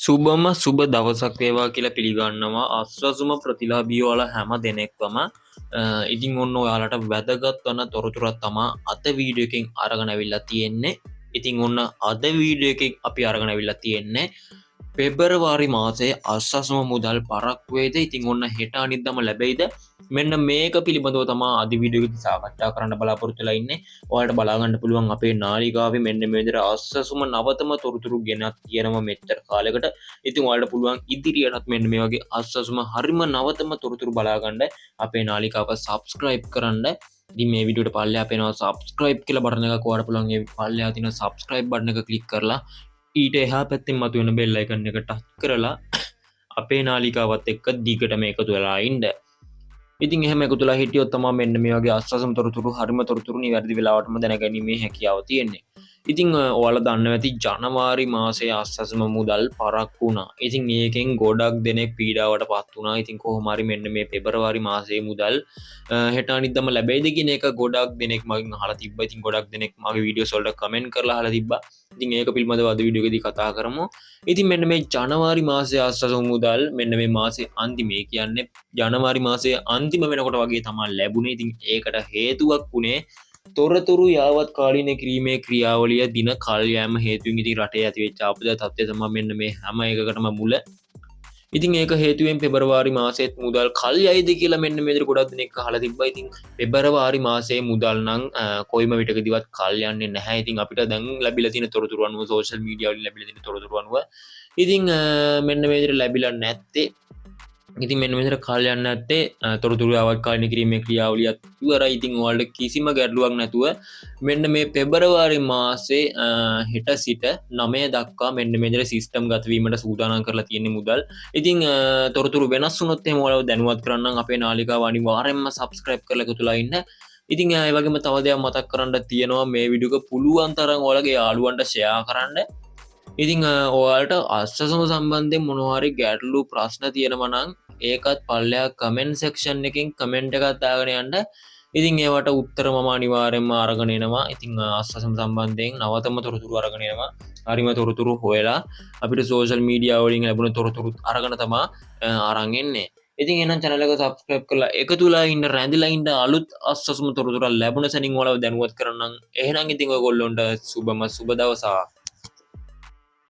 සුබම සුබ දවසක් වේවා කියලා පිළිගන්නවා අස්රසුම ප්‍රතිලාභී ඔයාලා හැම දෙනෙක්වම ඉතින් ඔන්න ඔයාලට වැදගත් වන තොරතුරක් තමා අද වීඩියෝ එකකින් අරගෙන අවිල්ලා තියෙන්නේ. ඉතින් ඔන්න අද වීඩියෝ එකකින් අපි අරගෙන අවිල්ලා තියෙන්නේ පෙබරවාරි මාසයේ අස්රසුම මුදල් පරක්කු වේද ඉතින් ඔන්න හෙට අනිද්දාම ලැබෙයිද මෙන්න මේක පිළිබඳව තමා අද වීඩියෝ එකේදී සාකච්ඡා කරන්න බලාපොරොත්තු වෙලා ඉන්නේ. ඔයාලට බලා ගන්න පුළුවන් අපේ නාලිකාවේ මෙන්න මේ විදිහට අස්රසුම නවතම තොරතුරු ගෙනත් තියෙනවා මෙච්චර කාලයකට. ඉතින් ඔයාලට පුළුවන් ඉදිරියටත් මෙන්න මේ වගේ අස්රසුම හරිම නවතම තොරතුරු බලා ගන්න අපේ නාලිකාව subscribe කරන්න. ඉතින් මේ වීඩියෝට පල්ලෙහා පේනවා subscribe කියලා බටන් එකක් ඔයාලට පුළුවන් ඒ පල්ලෙහා තියෙන subscribe බටන් එක ක්ලික් කරලා ඊට එහා පැත්තෙන් මතුවෙන බෙල් අයිකන් එක ටච් කරලා අපේ නාලිකාවත් එක්ක දිගටම එකතු වෙලා ඉන්න. ඉතින් එහෙම එකතු වෙලා හිටියොත් තමයි මෙන්න මේ වගේ අස්රසම් තොරතුරු හරිම තොරතුරු නිවැරදි වෙලාවටම දැනගැනීමේ හැකියාව තියෙන්නේ. ඉතින් ඔයාලා දන්නවා ඇති ජනවාරි මාසයේ අස්රසම මුදල් පරක්කු වුණා. ඉතින් මේකෙන් ගොඩක් දෙනෙක් පීඩාවට පත් වුණා. ඉතින් කොහොම හරි මෙන්න මේ පෙබරවාරි මාසයේ මුදල් හෙට අනිද්දාම ලැබෙයිද කියන එක ගොඩක් දෙනෙක් මගෙන් අහලා තිබ්බා. ඉතින් ගොඩක් දෙනෙක් මගේ වීඩියෝස් වලට කමෙන්ට් කරලා අහලා තිබ්බා. ඉතින් ඒක පිළිබඳව අද වීඩියෝ එකේදී කතා කරමු. ඉතින් මෙන්න මේ ජනවාරි මාසයේ අස්රසම මුදල් මෙන්න මේ මාසේ අන්තිමේ කියන්නේ ජනවාරි මාසයේ අන්තිම වෙනකොට වගේ තමයි ලැබුණේ. ඉතින් ඒකට හේතුවක් වුණේ තොරතුරු යාවත් කාලීන කිරීමේ ක්‍රියාවලිය දින කල් යෑම හේතුවෙන්. ඉතින් රටේ ඇතිවෙච්ච ආපදා තත්ත්වය තමයි මෙන්න මේ හැම එකකටම මුල. ඉතින් ඒක හේතුවෙන් පෙබරවාරි මාසෙත් මුදල් කල් යයිද කියලා මෙන්න මේ විදිහට ගොඩක් දෙනෙක් අහලා තිබ්බා. ඉතින් පෙබරවාරි මාසයේ මුදල් නම් කොයිම විටකදීවත් කල් යන්නේ නැහැ. ඉතින් අපිට දැන් ලැබිලා තියෙන තොරතුරු අනුව සෝෂල් මීඩියා වලින් ලැබිලා තියෙන තොරතුරු අනුව ඉතින් මෙන්න මේ විදිහට ලැබිලා නැත්තේ. ඉතින් මෙන්න මෙතන කල් යන්නේ නැත්තේ තොරතුරු යාවත් කාලීන කිරීමේ ක්‍රියාවලියත් ඉවරයි. ඉතින් ඔයාලට කිසිම ගැටලුවක් නැතුව මෙන්න මේ පෙබරවාරි මාසේ හෙට සිට 9 දක්වා මෙන්න මේ විදිහට සිස්ටම් ගත වීමට සූදානම් කරලා තියෙන මුදල්. ඉතින් තොරතුරු වෙනස් වුණොත් එහෙම ඔයාලව දැනුවත් කරන්නම් අපේ නාලිකාව අනිවාර්යයෙන්ම subscribe කරලා එකතුලා ඉන්න. ඉතින් ඒ වගේම තව දෙයක් මතක් කරන්න තියෙනවා මේ වීඩියෝ එක පුළුවන් තරම් ඔයාලගේ යාළුවන්ට share කරන්න. ඉතින් ඔයාලට අස්රසම සම්බන්ධයෙන් මොනවා හරි ගැටලු ප්‍රශ්න තියෙනවා නම් ඒකත් පල්ලෙහා කමෙන්ට් සෙක්ෂන් එකකින් කමෙන්ට් එකක් දාගෙන යන්න. ඉතින් ඒවට උත්තර මම අනිවාර්යෙන්ම අරගෙන එනවා. ඉතින් අස්රසම සම්බන්ධයෙන් නවතම තොරතුරු අරගෙන එනවා. හරිම තොරතුරු හොයලා අපිට සෝෂල් මීඩියා වලින් ලැබුණ තොරතුරු අරගෙන තමයි අරන් එන්නේ. ඉතින් එහෙනම් channel එක subscribe කරලා එකතුලා ඉන්න රැඳිලා ඉන්න අලුත් අස්රසම තොරතුරු ලැබුණ සැනින් ඔයාලව දැනුවත් කරන්නම්. එහෙනම් ඉතින් ඔයගොල්ලොන්ට සුබම සුබ දවසක්.